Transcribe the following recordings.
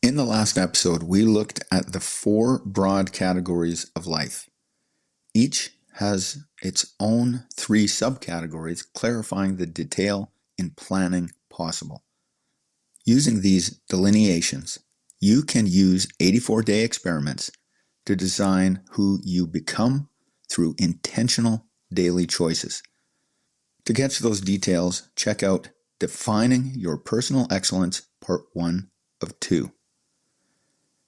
In the last episode, we looked at the 4 broad categories of life. Each has its own 3 subcategories, clarifying the detail in planning possible. Using these delineations, you can use 84-day experiments to design who you become through intentional daily choices. To catch those details, check out Defining Your Personal Excellence, Part 1 of 2.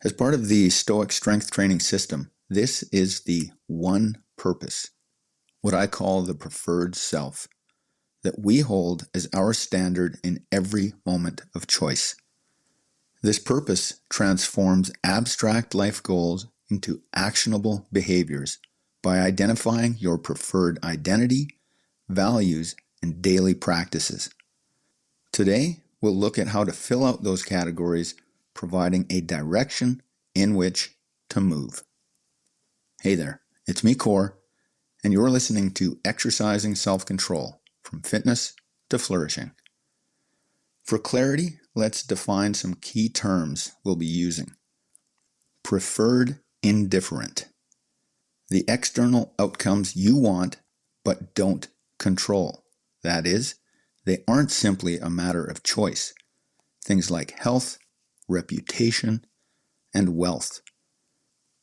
As part of the Stoic Strength Training System, this is the one purpose, what I call the preferred self, that we hold as our standard in every moment of choice. This purpose transforms abstract life goals into actionable behaviors by identifying your preferred identity, values, and daily practices. Today, we'll look at how to fill out those categories, providing a direction in which to move. Hey there, it's me, Core, and you're listening to Exercising Self-Control, from Fitness to Flourishing. For clarity, let's define some key terms we'll be using. Preferred indifferent. The external outcomes you want but don't control. That is, they aren't simply a matter of choice. Things like health, reputation, and wealth.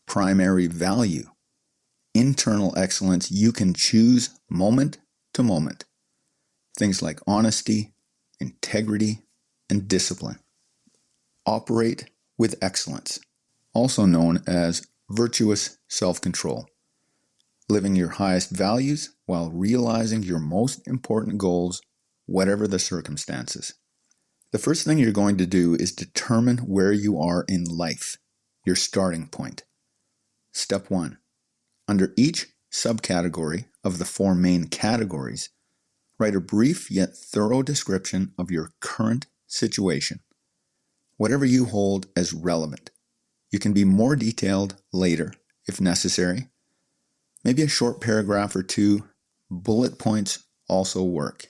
Primary value. Internal excellence you can choose moment to moment. Things like honesty, integrity, and discipline. Operate with excellence, also known as virtuous self-control. Living your highest values while realizing your most important goals, whatever the circumstances. The first thing you're going to do is determine where you are in life, your starting point. Step 1. Under each subcategory of the 4 main categories, write a brief yet thorough description of your current situation, whatever you hold as relevant. You can be more detailed later if necessary. Maybe a short paragraph or 2, bullet points also work.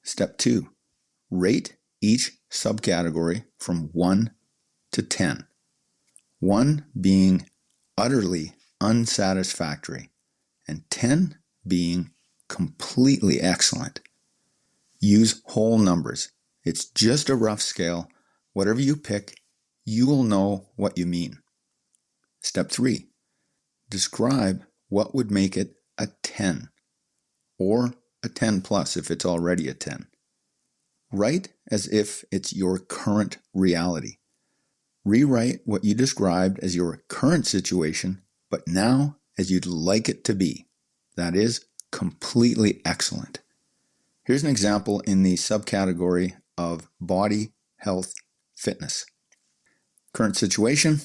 Step 2. Rate each subcategory from 1 to 10. 1 being utterly unsatisfactory, and 10 being completely excellent. Use whole numbers. It's just a rough scale. Whatever you pick, you will know what you mean. Step 3. Describe what would make it a 10, or a 10 plus if it's already a 10. Write as if it's your current reality. Rewrite what you described as your current situation, but now as you'd like it to be. That is, completely excellent. Here's an example in the subcategory of body, health, fitness. Current situation: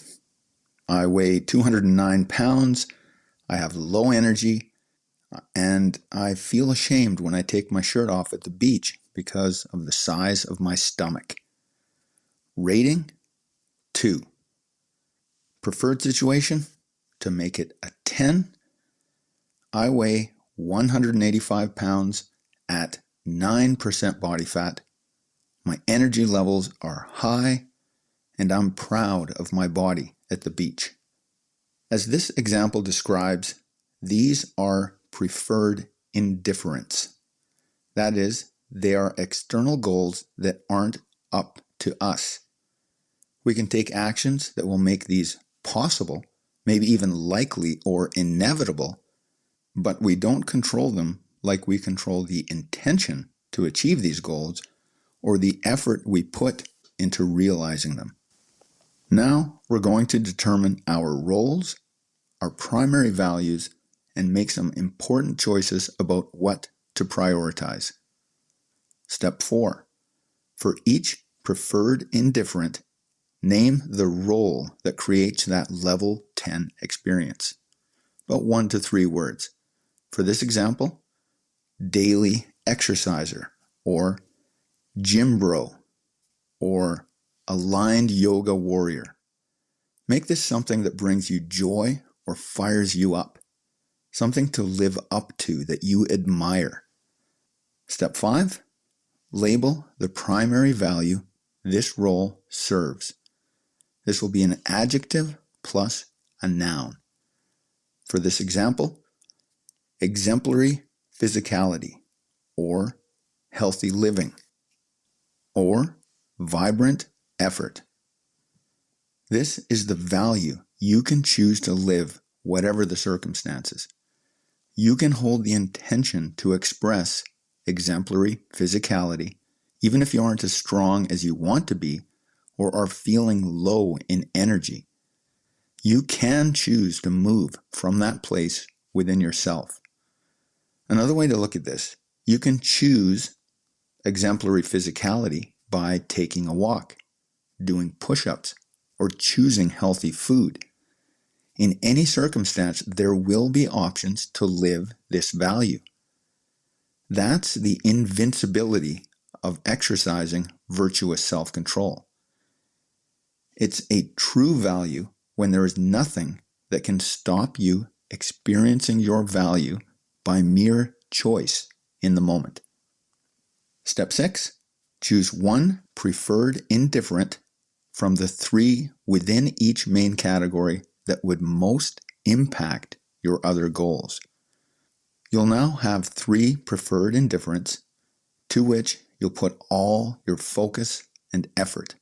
I weigh 209 pounds, I have low energy, and I feel ashamed when I take my shirt off at the beach because of the size of my stomach. Rating: 2. Preferred situation: to make it a 10, I weigh 185 pounds at 9% body fat. My energy levels are high, and I'm proud of my body at the beach. As this example describes, these are preferred indifference. That is, they are external goals that aren't up to us. We can take actions that will make these possible, maybe even likely or inevitable, but we don't control them like we control the intention to achieve these goals or the effort we put into realizing them. Now we're going to determine our roles, our primary values, and make some important choices about what to prioritize. Step 4. For each preferred indifferent, name the role that creates that level 10 experience. About 1 to 3 words. For this example, daily exerciser, or gym bro, or aligned yoga warrior. Make this something that brings you joy or fires you up. Something to live up to that you admire. Step 5. Label the primary value this role serves. This will be an adjective plus a noun. For this example, exemplary physicality, or healthy living, or vibrant effort. This is the value you can choose to live, whatever the circumstances. You can hold the intention to express exemplary physicality, even if you aren't as strong as you want to be or are feeling low in energy. You can choose to move from that place within yourself. Another way to look at this, you can choose exemplary physicality by taking a walk, doing push-ups, or choosing healthy food. In any circumstance, there will be options to live this value. That's the invincibility of exercising virtuous self-control. It's a true value when there is nothing that can stop you experiencing your value by mere choice in the moment. Step 6, choose one preferred indifferent from the 3 within each main category that would most impact your other goals. You'll now have 3 preferred indifferents to which you'll put all your focus and effort.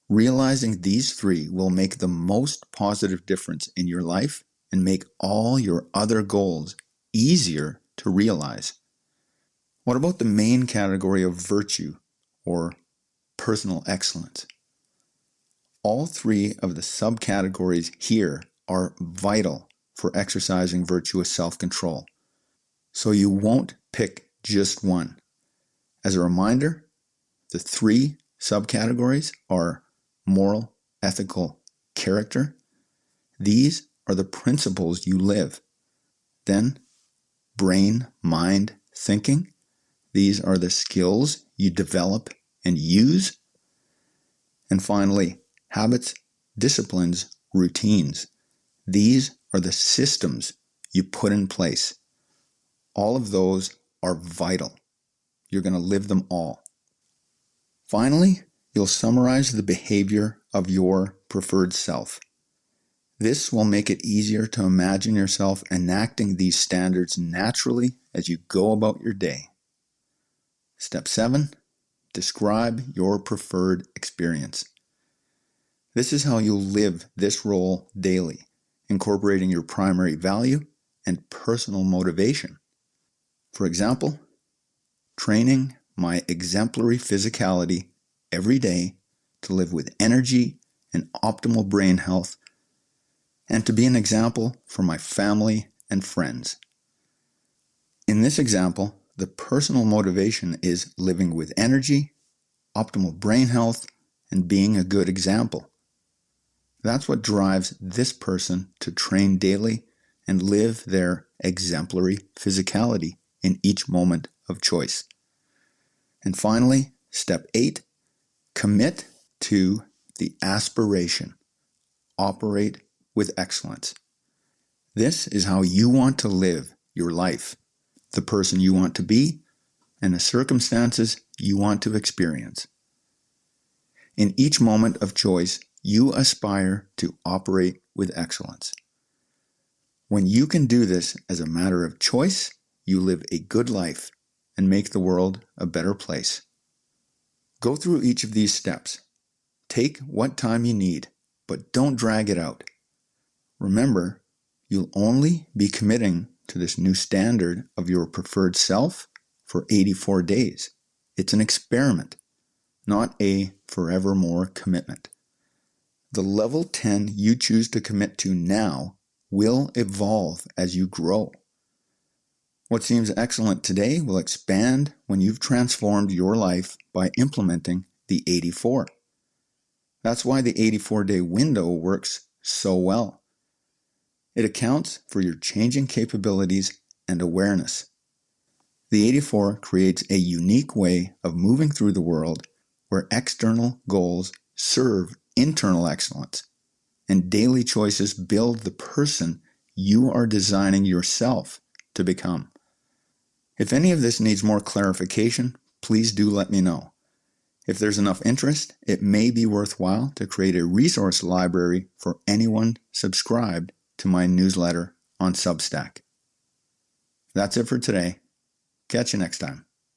Realizing these 3 will make the most positive difference in your life and make all your other goals easier to realize. What about the main category of virtue or personal excellence? All 3 of the subcategories here are vital for exercising virtuous self-control, so you won't pick just one. As a reminder, the 3 subcategories are moral, ethical, character. These are the principles you live. Then, brain, mind, thinking. These are the skills you develop and use. And finally, habits, disciplines, routines. These are the systems you put in place. All of those are vital. You're going to live them all. Finally, you'll summarize the behavior of your preferred self. This will make it easier to imagine yourself enacting these standards naturally as you go about your day. Step 7, describe your preferred experience. This is how you'll live this role daily, incorporating your primary value and personal motivation. For example, training my exemplary physicality every day to live with energy and optimal brain health, and to be an example for my family and friends. In this example, the personal motivation is living with energy, optimal brain health, and being a good example. That's what drives this person to train daily and live their exemplary physicality in each moment of choice. And finally, step 8, commit to the aspiration. Operate with excellence. This is how you want to live your life, the person you want to be, and the circumstances you want to experience. In each moment of choice, you aspire to operate with excellence. When you can do this as a matter of choice, you live a good life and make the world a better place. Go through each of these steps. Take what time you need, but don't drag it out. Remember, you'll only be committing to this new standard of your preferred self for 84 days. It's an experiment, not a forevermore commitment. The level 10 you choose to commit to now will evolve as you grow. What seems excellent today will expand when you've transformed your life by implementing the 84. That's why the 84-day window works so well. It accounts for your changing capabilities and awareness. The 84 creates a unique way of moving through the world where external goals serve internal excellence, and daily choices build the person you are designing yourself to become. If any of this needs more clarification, please do let me know. If there's enough interest, it may be worthwhile to create a resource library for anyone subscribed to my newsletter on Substack. That's it for today. Catch you next time.